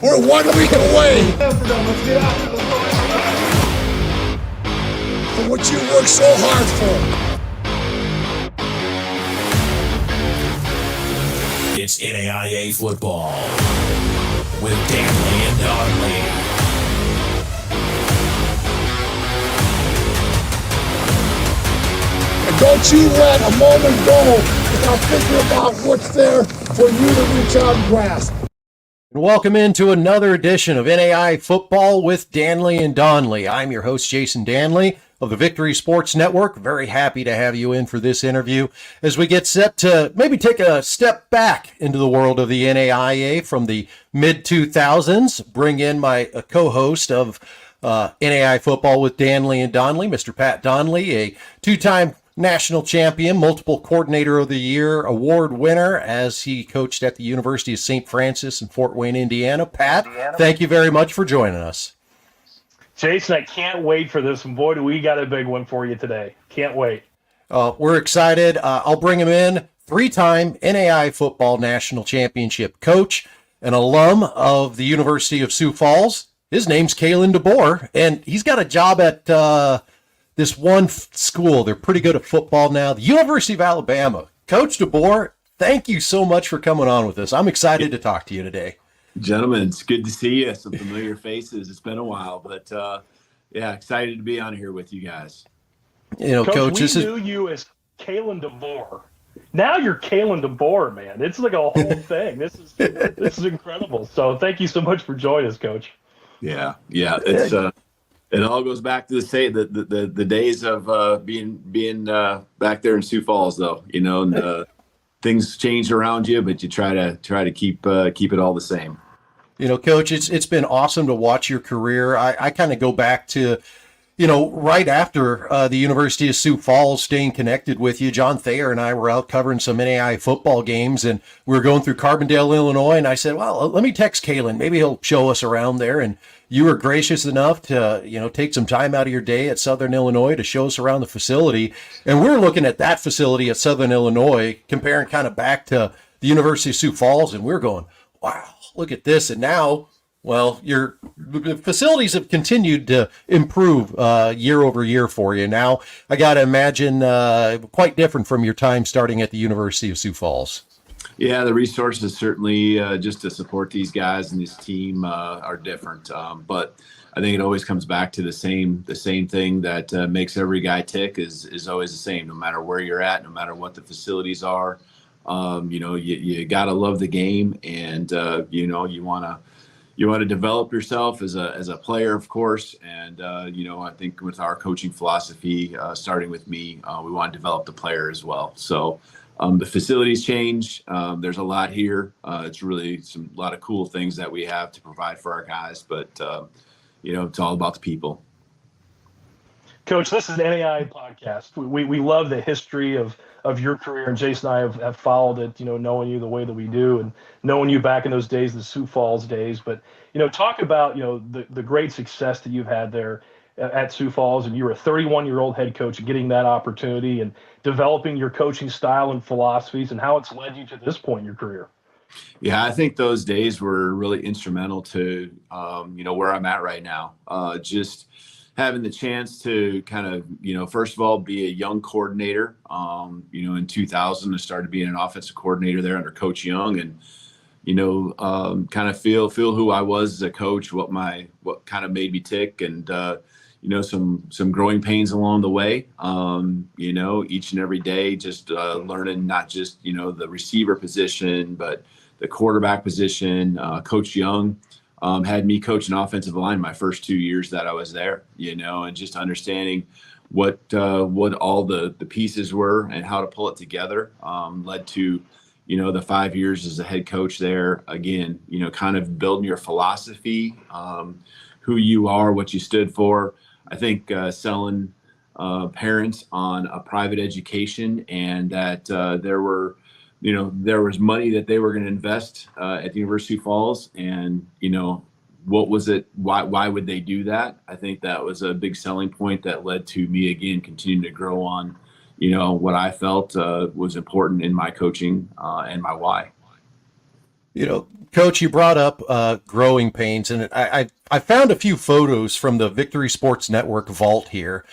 We're 1 week away from what you worked so hard for. It's NAIA football with Dannelly and Donley. And don't you let a moment go without thinking about what's there for you to reach out and grasp. Welcome into another edition of NAIA Football with Dannelly and Donley. I'm your host, Jason Dannelly of the Victory Sports Network. Very happy to have you in for this interview as we get set to maybe take a step back into the world of the NAIA from the mid-2000s, bring in my co-host of NAIA Football with Dannelly and Donley, Mr. Pat Donely, a two-time national champion, multiple coordinator of the year award winner as he coached at the University of St. Francis in Fort Wayne, Indiana. Pat, thank you very much for joining us. Jason, I can't wait for this. And boy, do we got a big one for you today. Can't wait. We're excited. I'll bring him in. Three-time NAIA football national championship coach, an alum of the University of Sioux Falls. His name's Kalen DeBoer, and he's got a job at this one school. They're pretty good at football now, the University of Alabama. Coach DeBoer, thank you so much for coming on with us. I'm excited to talk to you today. Gentlemen, it's good to see you. Some familiar faces. It's been a while, but yeah, excited to be on here with you guys. You know, Coach, we knew you as Kalen DeBoer. Now you're Kalen DeBoer, man. It's like a whole thing. This is incredible. So thank you so much for joining us, Coach. Yeah. It's it all goes back to the days of being back there in Sioux Falls, though. You know, and things change around you, but you try to keep it all the same. You know, Coach, it's been awesome to watch your career. I kind of go back to, you know, right after the University of Sioux Falls, staying connected with you. John Thayer and I were out covering some NAIA football games, and we were going through Carbondale, Illinois, and I said, well, let me text Kalen. Maybe he'll show us around there. And you were gracious enough to, you know, take some time out of your day at Southern Illinois to show us around the facility. And we're looking at that facility at Southern Illinois, comparing kind of back to the University of Sioux Falls, and we're going, wow, look at this. And now, well, your facilities have continued to improve year over year for you. Now, I got to imagine quite different from your time starting at the University of Sioux Falls. Yeah, the resources certainly just to support these guys and this team are different. But I think it always comes back to the same thing that makes every guy tick is always the same, no matter where you're at, no matter what the facilities are. You know, you got to love the game, and you know, you want to develop yourself as a player, of course. And you know, I think with our coaching philosophy, starting with me, we want to develop the player as well. So the facilities change. There's a lot here. It's really a lot of cool things that we have to provide for our guys, but you know, it's all about the people. Coach, this is an NAIA podcast. We love the history of your career, and Jason and I have followed it, you know, knowing you the way that we do and knowing you back in those days, the Sioux Falls days. But, you know, talk about, you know, the great success that you've had there at Sioux Falls, and you're a 31-year-old head coach, getting that opportunity and developing your coaching style and philosophies, and how it's led you to this point in your career. Yeah, I think those days were really instrumental to, you know, where I'm at right now. Just having the chance to kind of, you know, first of all, be a young coordinator. You know, in 2000, I started being an offensive coordinator there under Coach Young, and, you know, kind of feel who I was as a coach, what kind of made me tick, and, you know, some growing pains along the way. You know, each and every day, just learning not just, you know, the receiver position, but the quarterback position. Coach Young had me coach an offensive line my first 2 years that I was there, you know, and just understanding what all the pieces were and how to pull it together led to, you know, the 5 years as a head coach there. Again, you know, kind of building your philosophy, who you are, what you stood for. I think selling parents on a private education, and that there was money that they were going to invest at the University of Falls, and, you know, what was it? Why would they do that? I think that was a big selling point that led to me, again, continuing to grow on, you know, what I felt was important in my coaching and my why. Coach, you brought up growing pains, and I found a few photos from the Victory Sports Network vault here,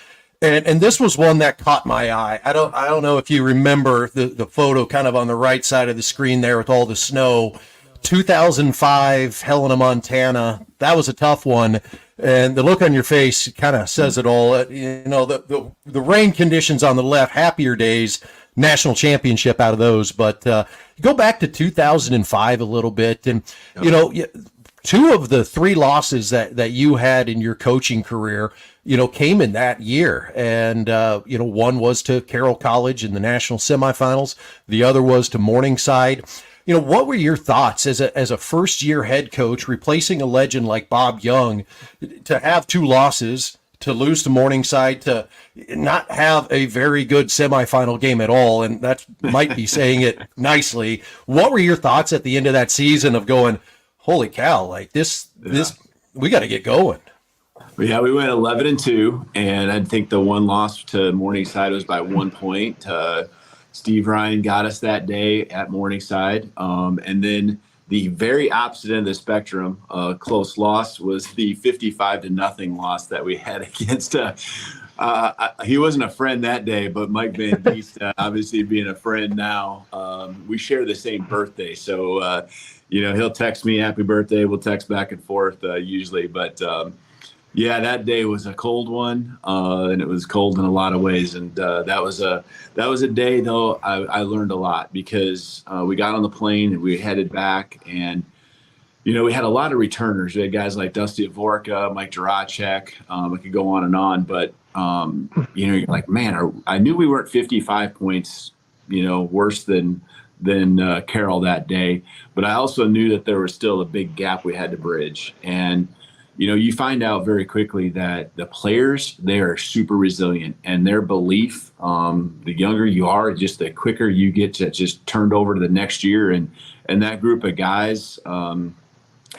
and this was one that caught my eye. I don't know if you remember the photo kind of on the right side of the screen there with all the snow. 2005, Helena, Montana. That was a tough one, and the look on your face kind of says it all. The rain conditions on the left, happier days. National championship out of those, but go back to 2005 a little bit, and two of the three losses that you had in your coaching career, came in that year, and one was to Carroll College in the national semifinals, the other was to Morningside. What were your thoughts as a first year head coach replacing a legend like Bob Young, to have two losses, to lose to Morningside, to not have a very good semifinal game at all, and that might be saying it nicely. What were your thoughts at the end of that season of going, holy cow, like this, we got to get going? Yeah, we went 11-2, and I think the one loss to Morningside was by 1 point. Steve Ryan got us that day at Morningside, and then the very opposite end of the spectrum, close loss, was the 55-0 loss that we had against. He wasn't a friend that day, but Mike Van Diest, obviously being a friend now, we share the same birthday. So, he'll text me happy birthday. We'll text back and forth usually. But yeah, that day was a cold one, and it was cold in a lot of ways. And that was a day, though, I learned a lot, because we got on the plane and we headed back, and we had a lot of returners. We had guys like Dusty Dvorka, Mike Jiracek. I could go on and on, but you're like, man, I knew we weren't 55 points, worse than Carroll that day, but I also knew that there was still a big gap we had to bridge. And you find out very quickly that the players, they are super resilient, and their belief, the younger you are, just the quicker you get to just turned over to the next year. And that group of guys, Josiah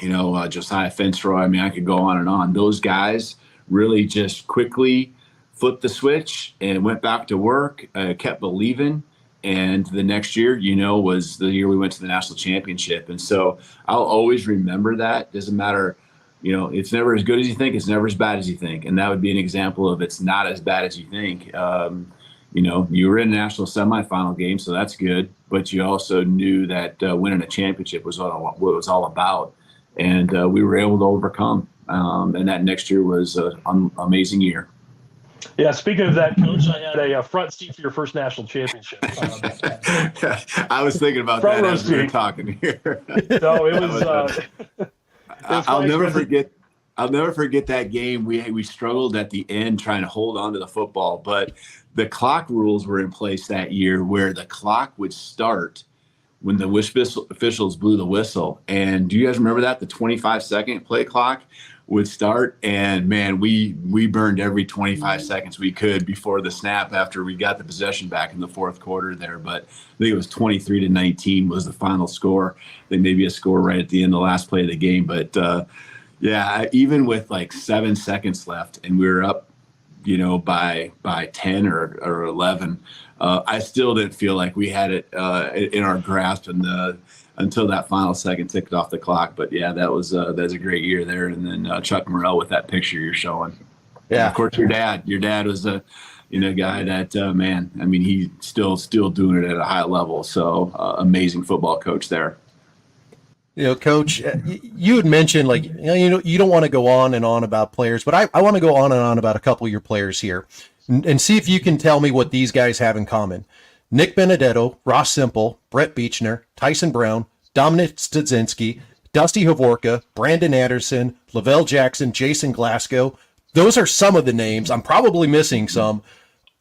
Fensroy, I mean, I could go on and on. Those guys really just quickly flipped the switch and went back to work, kept believing. And the next year, was the year we went to the national championship. And so I'll always remember that. Doesn't matter. It's never as good as you think. It's never as bad as you think. And that would be an example of it's not as bad as you think. You were in a national semifinal game, so that's good. But you also knew that winning a championship was what it was all about. And we were able to overcome. And that next year was an amazing year. Yeah, speaking of that, Coach, I had a front seat for your first national championship. I was thinking about that as we were talking here. No, it was I'll never forget that game. We struggled at the end trying to hold on to the football, but the clock rules were in place that year where the clock would start when the officials blew the whistle. And do you guys remember that? The 25-second play clock would start, and man, we burned every 25 seconds we could before the snap after we got the possession back in the fourth quarter there. But I think it was 23-19 was the final score. I think maybe a score right at the end of the last play of the game. But yeah, even with like 7 seconds left and we were up, by 10 or 11, I still didn't feel like we had it in our grasp until that final second ticked off the clock. But yeah, that's a great year there. And then Chuck Morrell with that picture you're showing. Yeah. And of course, your dad was a guy that, man, I mean, he's still doing it at a high level. So amazing football coach there. Coach, you had mentioned you don't want to go on and on about players, but I want to go on and on about a couple of your players here and see if you can tell me what these guys have in common. Nick Benedetto, Ross Simple, Brett Beechner, Tyson Brown, Dominic Studzinski, Dusty Havorka, Brandon Anderson, Lavelle Jackson, Jason Glasgow. Those are some of the names. I'm probably missing some.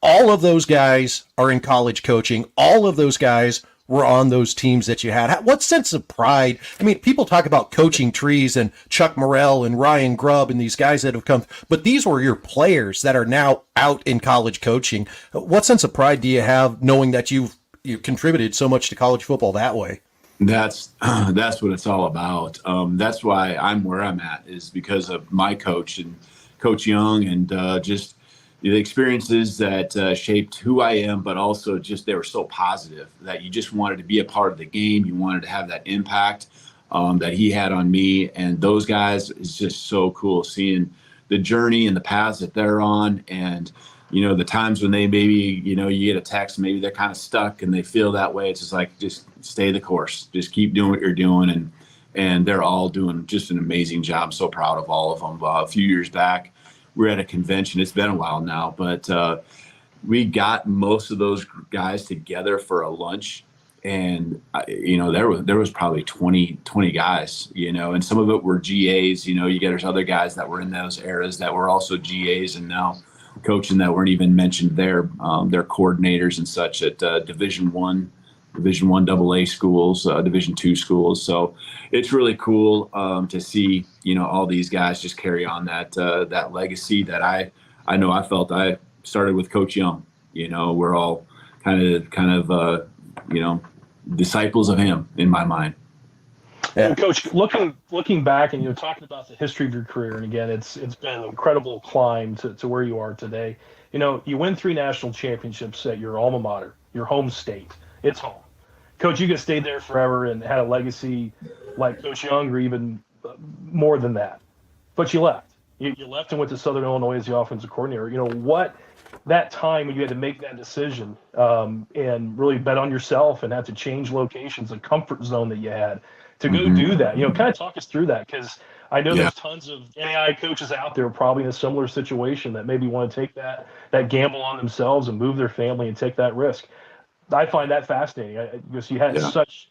All of those guys are in college coaching. All of those guys were on those teams that you had. What sense of pride? I mean, people talk about coaching trees and Chuck Morrell and Ryan Grubb and these guys that have come, but these were your players that are now out in college coaching. What sense of pride do you have knowing that you contributed so much to college football that way? That's what it's all about. That's why I'm where I'm at, is because of my coach and Coach Young, and just the experiences that shaped who I am, but also just they were so positive that you just wanted to be a part of the game. You wanted to have that impact. that he had on me. And those guys is just so cool seeing the journey and the paths that they're on. And, the times when they maybe, you get a text, maybe they're kind of stuck and they feel that way. It's just like, just stay the course, just keep doing what you're doing. And they're all doing just an amazing job. So proud of all of them. A few years back, we were at a convention. It's been a while now, but we got most of those guys together for a lunch. And, there was probably 20 guys, and some of it were GAs, there's other guys that were in those eras that were also GAs and now coaching that weren't even mentioned there. They're coordinators and such at Division I AA schools, Division II schools. So it's really cool to see, all these guys just carry on that legacy that I know I felt I started with Coach Young. We're all kind of disciples of him in my mind. Yeah. And Coach, looking back and talking about the history of your career, and again, it's been an incredible climb to where you are today. You win 3 national championships at your alma mater, your home state. It's home. Coach, you could stay there forever and had a legacy like Coach Young or even more than that. But you left. You left and went to Southern Illinois as the offensive coordinator. What that time when you had to make that decision and really bet on yourself and have to change locations, a comfort zone that you had to go do that. Kind of talk us through that, because I know there's tons of NAIA coaches out there probably in a similar situation that maybe want to take that gamble on themselves and move their family and take that risk. I find that fascinating because you had such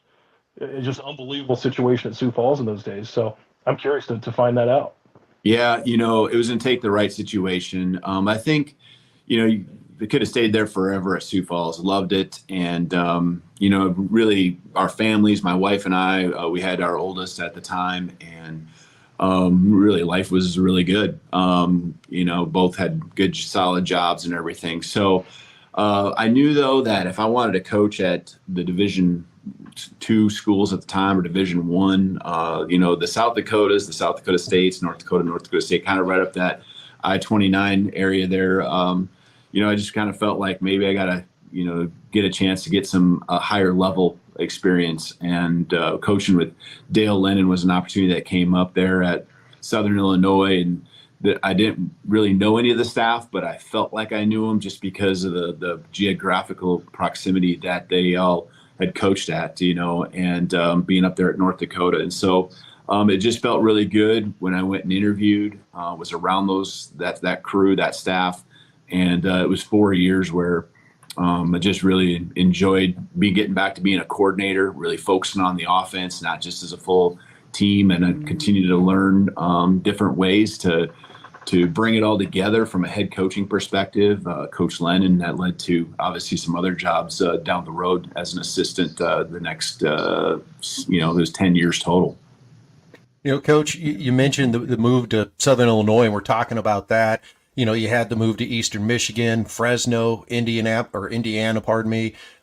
just unbelievable situation at Sioux Falls in those days. So I'm curious to find that out. Yeah, it was in take the right situation. I think, they could have stayed there forever at Sioux Falls, loved it. And, really our families, my wife and I, we had our oldest at the time, and really life was really good. Both had good, solid jobs and everything. So I knew, though, that if I wanted to coach at the Division II schools at the time, or Division I, the South Dakotas, the South Dakota States, North Dakota State, kind of right up that I-29 area there. I just kind of felt like maybe I got to, get a chance to get some higher level experience. And coaching with Dale Lennon was an opportunity that came up there at Southern Illinois. And that I didn't really know any of the staff, but I felt like I knew them just because of the geographical proximity that they all had coached at, and being up there at North Dakota. And so it just felt really good when I went and interviewed, was around that crew, that staff. And it was 4 years where I just really enjoyed getting back to being a coordinator, really focusing on the offense, not just as a full team, and I continue to learn different ways to bring it all together from a head coaching perspective. Coach Lennon, that led to obviously some other jobs down the road as an assistant the next, it was 10 years total. Coach, you mentioned the move to Southern Illinois, and we're talking about that. You had the move to Eastern Michigan, Fresno, Indiana,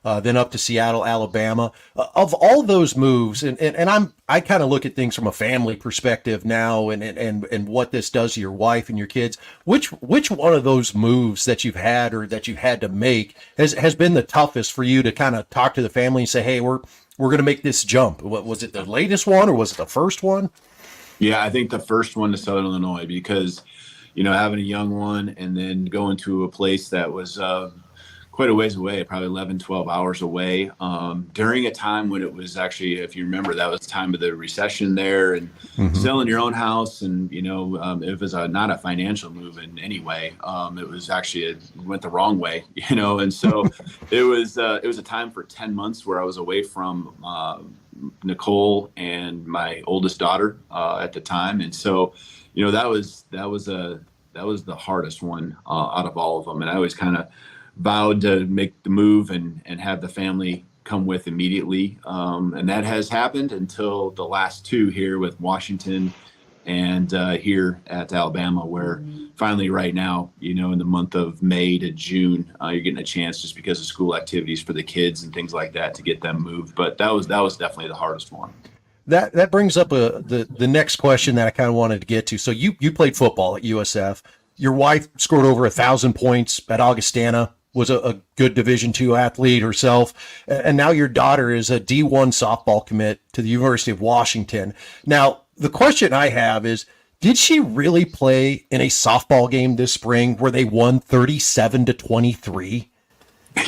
then up to Seattle, Alabama. Of all those moves, and I kind of look at things from a family perspective now, and what this does to your wife and your kids. Which one of those moves that you've had or that you had to make has been the toughest for you to kind of talk to the family and say, hey, we're going to make this jump? What was it, the latest one, or was it the first one? Yeah, I think the first one to Southern Illinois, because having a young one and then going to a place that was quite a ways away, probably 11, 12 hours away, during a time when it was actually, if you remember, that was the time of the recession there, and selling your own house. And, it was not a financial move in any way. It was actually, it went the wrong way, and so it was a time for 10 months where I was away from Nicole and my oldest daughter at the time. And so, that was the hardest one out of all of them. And I always kind of vowed to make the move and have the family come with immediately. And that has happened until the last 2 here with Washington and here at Alabama, where finally right now, in the month of May to June, you're getting a chance just because of school activities for the kids and things like that to get them moved. But that was definitely the hardest one. That brings up the next question that I kind of wanted to get to. So you played football at USF. Your wife scored over 1,000 points at Augustana. was a good Division II athlete herself. And now your daughter is a D1 softball commit to the University of Washington. Now, the question I have is, did she really play in a softball game this spring where they won 37-23?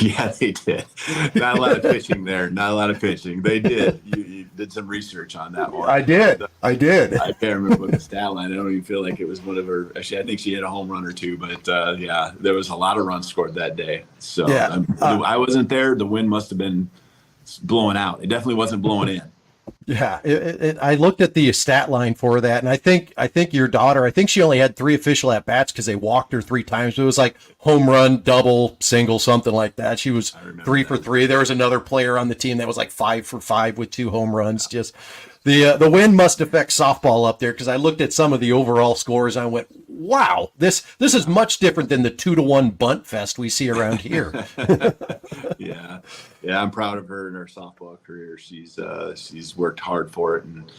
Yeah, they did. Not a lot of pitching there. Not a lot of pitching. They did. You did some research on that one. I did. I can't remember what the stat line. I don't even feel like it was one of her. Actually, I think she hit a home run or two. But yeah, there was a lot of runs scored that day. So yeah, I wasn't there. The wind must have been blowing out. It definitely wasn't blowing in. Yeah, I looked at the stat line for that, and I think your daughter, I think she only had 3 official at bats because they walked her 3 times. It was like home run, double, single, something like that. She was 3 for 3. There was another player on the team that was like 5 for 5 with 2 home runs. Just the wind must affect softball up there, because I looked at some of the overall scores and I went, wow, this is much different than the 2-1 bunt fest we see around here. Yeah, I'm proud of her in her softball career. She's worked hard for it and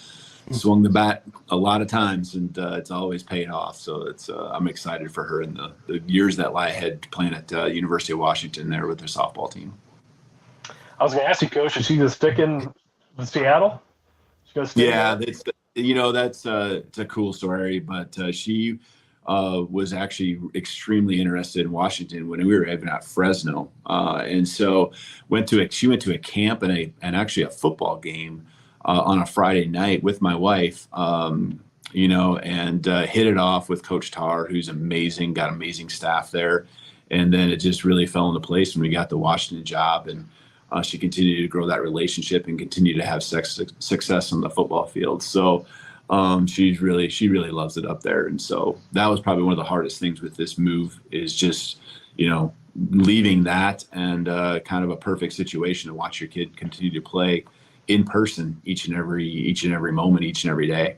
swung the bat a lot of times, and it's always paid off. So I'm excited for her in the years that lie ahead, playing at University of Washington there with their softball team. I was going to ask you, Coach, is she just sticking with Seattle? Yeah, it's a cool story, but she was actually extremely interested in Washington when we were even at Fresno, and so she went to a camp and actually a football game on a Friday night with my wife, and hit it off with Coach Tarr, who's amazing, got amazing staff there, and then it just really fell into place when we got the Washington job, and she continued to grow that relationship and continue to have success on the football field. So she really loves it up there. And so that was probably one of the hardest things with this move, is just, leaving that and kind of a perfect situation to watch your kid continue to play in person each and every moment, each and every day.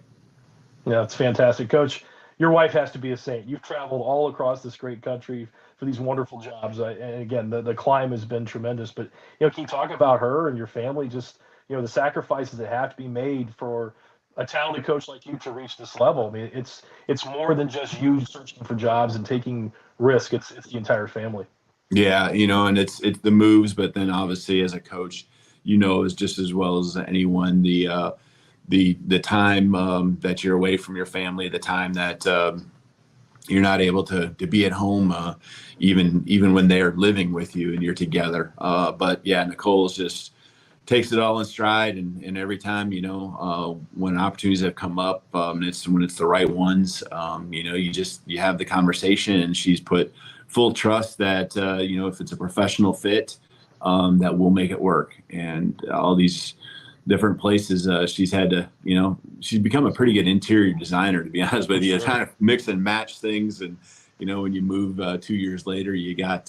Yeah, it's fantastic. Coach, your wife has to be a saint. You've traveled all across this great country for these wonderful jobs. And again, the climb has been tremendous, but, can you talk about her and your family, just, the sacrifices that have to be made for a talented coach like you to reach this level? I mean, it's more than just you searching for jobs and taking risk. It's the entire family. Yeah. And it's the moves, but then obviously as a coach, is just as well as anyone, the time that you're away from your family, the time that you're not able to be at home, even when they're living with you and you're together. But yeah, Nicole's just takes it all in stride, and every time, when opportunities have come up, when it's the right ones, you have the conversation, and she's put full trust that, if it's a professional fit, that we'll make it work. And all these different places, she's had to, she's become a pretty good interior designer, to be honest with you. Kind of mix and match things. And, when you move 2 years later, you got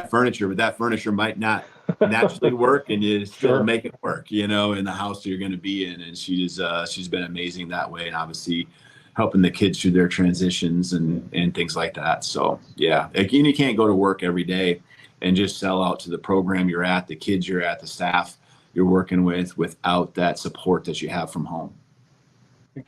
furniture, but that furniture might not naturally work, and you still make it work, in the house you're going to be in. And she's been amazing that way. And obviously helping the kids through their transitions and things like that. So yeah, again, you can't go to work every day and just sell out to the program you're at, the kids you're at, the staff you're working with, without that support that you have from home.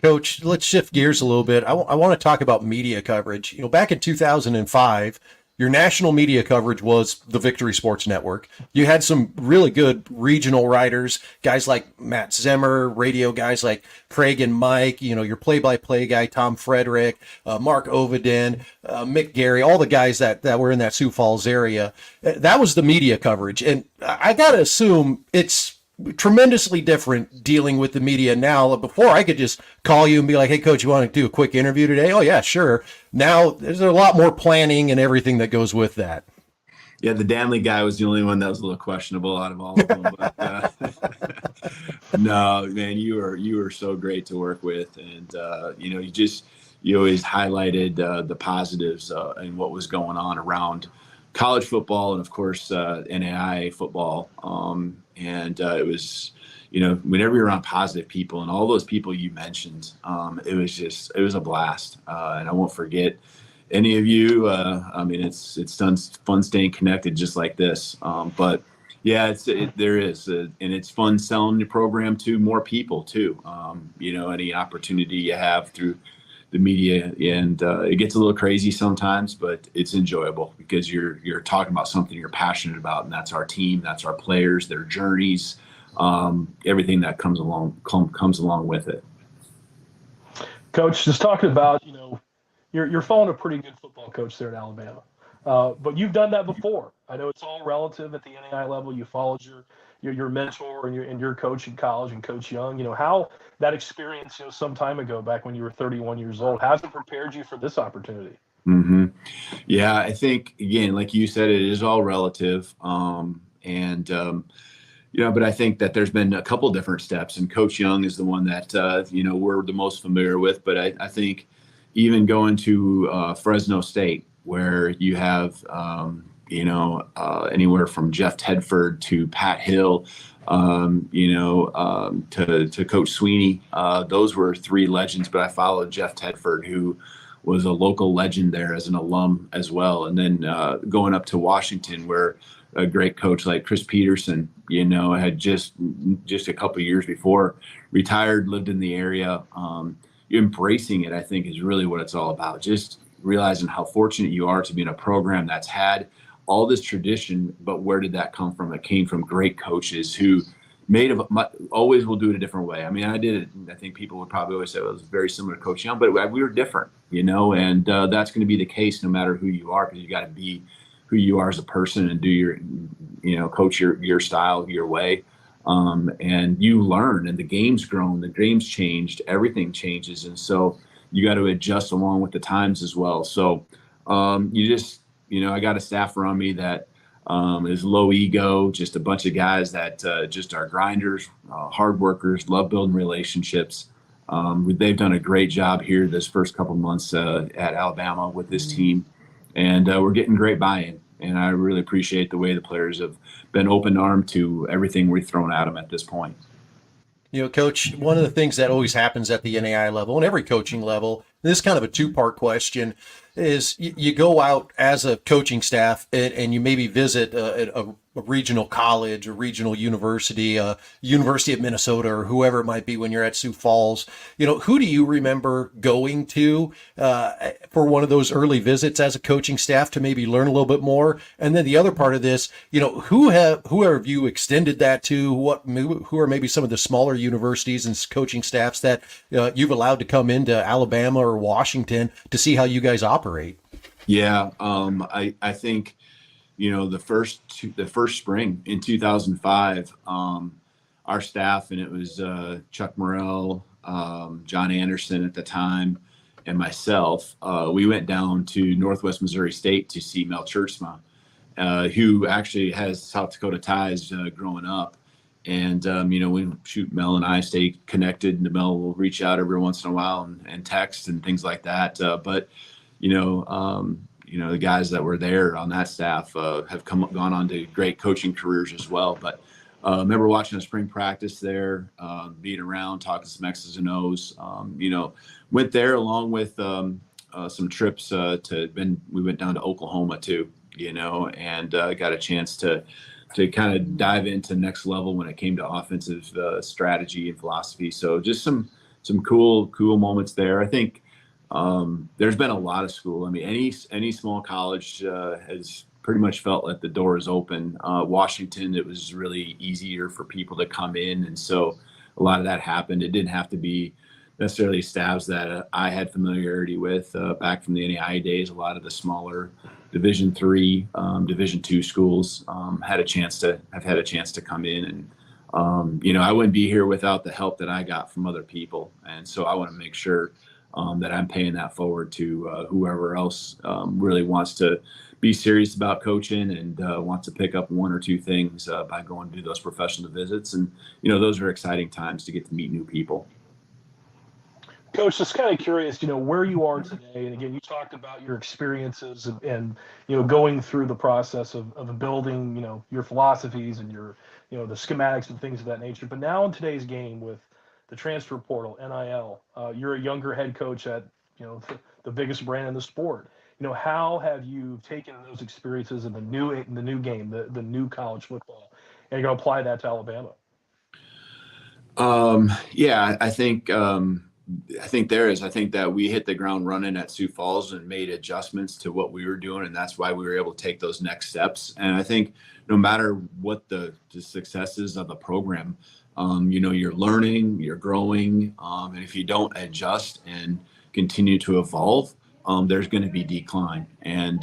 Coach, let's shift gears a little bit. I want to talk about media coverage. Back in 2005, your national media coverage was the Victory Sports Network. You had some really good regional writers, guys like Matt Zimmer, radio guys like Craig and Mike, your play-by-play guy, Tom Frederick, Mark Ovenden, Mick Gary, all the guys that were in that Sioux Falls area. That was the media coverage. And I got to assume it's tremendously different dealing with the media now. Before, I could just call you and be like, hey, Coach, you want to do a quick interview today? Oh, yeah, sure. Now there's a lot more planning and everything that goes with that. Yeah, the Dannelly guy was the only one that was a little questionable out of all of them. But no, man, you were so great to work with. And, you always highlighted the positives and what was going on around college football and, of course, NAIA football. And it was, whenever you're around positive people, and all those people you mentioned, it was a blast. And I won't forget any of you. It's fun staying connected just like this. But yeah, there is, and it's fun selling your program to more people too. Any opportunity you have through the media, and it gets a little crazy sometimes, but it's enjoyable because you're talking about something you're passionate about, and that's our team, that's our players, their journeys, everything that comes along with it. Coach, just talking about, you're following a pretty good football coach there at Alabama, but you've done that before. I know it's all relative at the NAIA level. You followed your mentor and your coach in college, and Coach Young. How that experience, some time ago, back when you were 31 years old, has it prepared you for this opportunity? Mm-hmm. Yeah, I think, again, like you said, it is all relative. But I think that there's been a couple different steps, and Coach Young is the one that, we're the most familiar with. But I think even going to Fresno State, where you have, anywhere from Jeff Tedford to Pat Hill, to Coach Sweeney, those were three legends. But I followed Jeff Tedford, who was a local legend there as an alum as well. And then going up to Washington, where a great coach like Chris Peterson, had just a couple of years before retired, lived in the area. Embracing it, I think, is really what it's all about. Just realizing how fortunate you are to be in a program that's had all this tradition, but where did that come from? It came from great coaches who always will do it a different way. I mean, I did it. I think people would probably always say it was very similar to Coach Young, but we were different, and that's going to be the case no matter who you are, because you got to be who you are as a person and do your, coach your style, your way. And you learn, and the game's grown, the game's changed, everything changes. And so you got to adjust along with the times as well. So I got a staff around me that is low ego, just a bunch of guys that just are grinders, hard workers, love building relationships. They've done a great job here this first couple months at Alabama with this team, and we're getting great buy-in. And I really appreciate the way the players have been open-armed to everything we've thrown at them at this point. Coach, one of the things that always happens at the NAIA level and every coaching level, this is kind of a two-part question, is you go out as a coaching staff and you maybe visit a regional college, a regional university, University of Minnesota, or whoever it might be when you're at Sioux Falls. Who do you remember going to for one of those early visits as a coaching staff to maybe learn a little bit more? And then the other part of this, who have you extended that to? Who are maybe some of the smaller universities and coaching staffs that you've allowed to come into Alabama or Washington to see how you guys operate? Yeah, I think the first spring in 2005, our staff, and it was Chuck Morrell, John Anderson at the time, and myself. We went down to Northwest Missouri State to see Mel Churchma, who actually has South Dakota ties growing up. And Mel and I stay connected, and Mel will reach out every once in a while and text and things like that. But the guys that were there on that staff have gone on to great coaching careers as well. But I remember watching a spring practice there, being around, talking some X's and O's. Went there along with some trips we went down to Oklahoma too, and got a chance to kind of dive into next level when it came to offensive strategy and philosophy. So just some cool moments there. I think there's been a lot of school. I mean, any small college has pretty much felt like the door is open. Washington, it was really easier for people to come in, and so a lot of that happened. It didn't have to be necessarily staffs that I had familiarity with back from the NAIA days. A lot of the smaller Division III, Division II schools have had a chance to come in, and I wouldn't be here without the help that I got from other people, and so I want to make sure that I'm paying that forward to whoever else really wants to be serious about coaching and wants to pick up one or two things by going to do those professional visits. And, those are exciting times to get to meet new people. Coach, just kind of curious, where you are today. And again, you talked about your experiences and going through the process of building, your philosophies and your, the schematics and things of that nature. But now in today's game with the transfer portal, NIL, you're a younger head coach at, the biggest brand in the sport. How have you taken those experiences in the new game, the new college football, and apply that to Alabama? I think I think that we hit the ground running at Sioux Falls and made adjustments to what we were doing. And that's why we were able to take those next steps. And I think no matter what the successes of the program, you're learning, you're growing. And if you don't adjust and continue to evolve, there's going to be decline. And,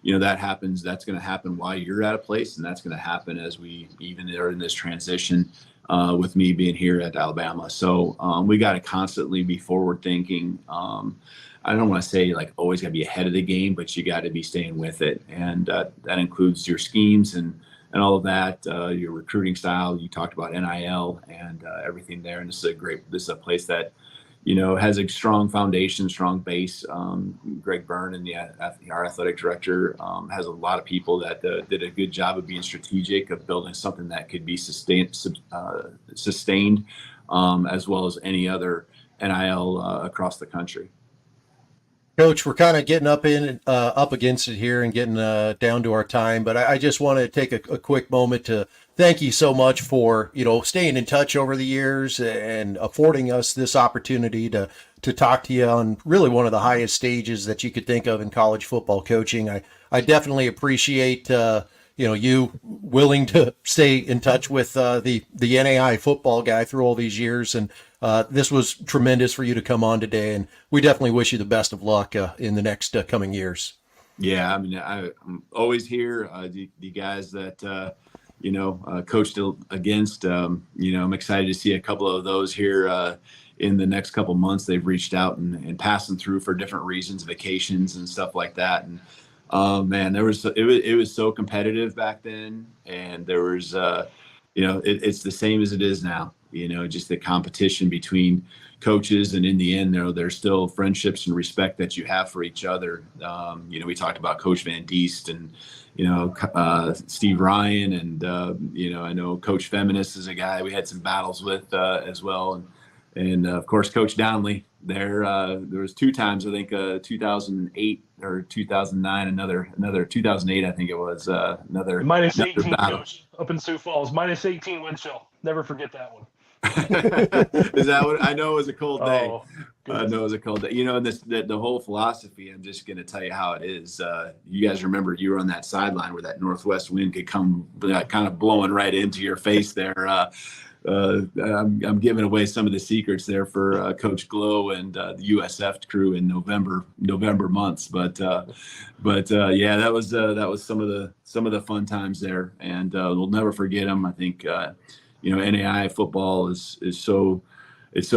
that happens. That's going to happen while you're at a place. And that's going to happen as we even are in this transition with me being here at Alabama. So we got to constantly be forward thinking. I don't want to say like always got to be ahead of the game, but you got to be staying with it. And that includes your schemes and all of that, your recruiting style. You talked about NIL and everything there. And this is a place that, has a strong foundation, strong base. Greg Byrne and our athletic director has a lot of people that did a good job of being strategic, of building something that could be sustained, as well as any other NIL across the country. Coach, we're kind of getting up against it here and getting down to our time, but I just want to take a quick moment to thank you so much for, staying in touch over the years and affording us this opportunity to talk to you on really one of the highest stages that you could think of in college football coaching. I definitely appreciate, you willing to stay in touch with the NAIA football guy through all these years. And this was tremendous for you to come on today. And we definitely wish you the best of luck in the next coming years. Yeah, I mean, I'm always here. The guys that, coached against, I'm excited to see a couple of those here in the next couple months. They've reached out and passing through for different reasons, vacations and stuff like that. And man, it was so competitive back then. And there was, it's the same as it is now, just the competition between coaches. And in the end, there's still friendships and respect that you have for each other. We talked about Coach Van Diest and, Steve Ryan and, I know Coach Feminist is a guy we had some battles with as well. And of course, Coach Donley there was two times, I think 2008 or 2009, another 2008, I think it was another minus 18 battle. Coach, up in Sioux Falls, minus 18 wind chill. Never forget that one. Is that what I know? It was a cold day. Oh, I know it was a cold day. And the whole philosophy, I'm just going to tell you how it is. You guys remember you were on that sideline where that northwest wind could come kind of blowing right into your face there. I'm giving away some of the secrets there for Coach Glow and the USF crew in November months. But yeah, that was some of the fun times there, and we'll never forget them. I think NAIA football is so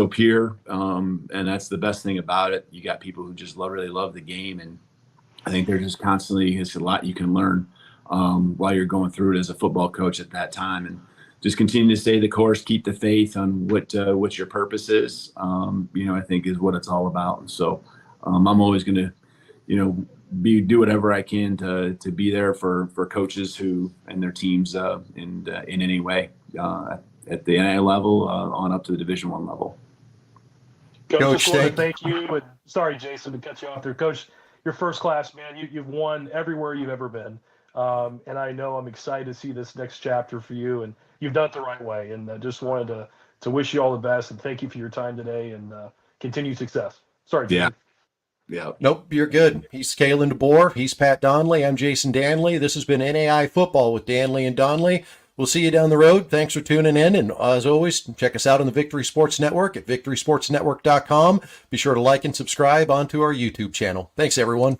pure, and that's the best thing about it. You got people who just really love the game, and I think they're just constantly. It's a lot you can learn while you're going through it as a football coach at that time, and just continue to stay the course, keep the faith on what your purpose is. I think is what it's all about. And so I'm always going to, do whatever I can to be there for coaches who and their teams in any way at the NAIA level on up to the Division I level. Coach, thank you. And sorry, Jason, to cut you off there. Coach, you're first class, man. You've won everywhere you've ever been. And I know I'm excited to see this next chapter for you, and you've done it the right way. And I just wanted to wish you all the best and thank you for your time today and continued success. Sorry, Jason. Yeah. Nope, you're good. He's Kalen DeBoer. He's Pat Donely. I'm Jason Dannelly. This has been NAIA Football with Dannelly and Donley. We'll see you down the road. Thanks for tuning in. And as always, check us out on the Victory Sports Network at victorysportsnetwork.com. Be sure to like and subscribe onto our YouTube channel. Thanks, everyone.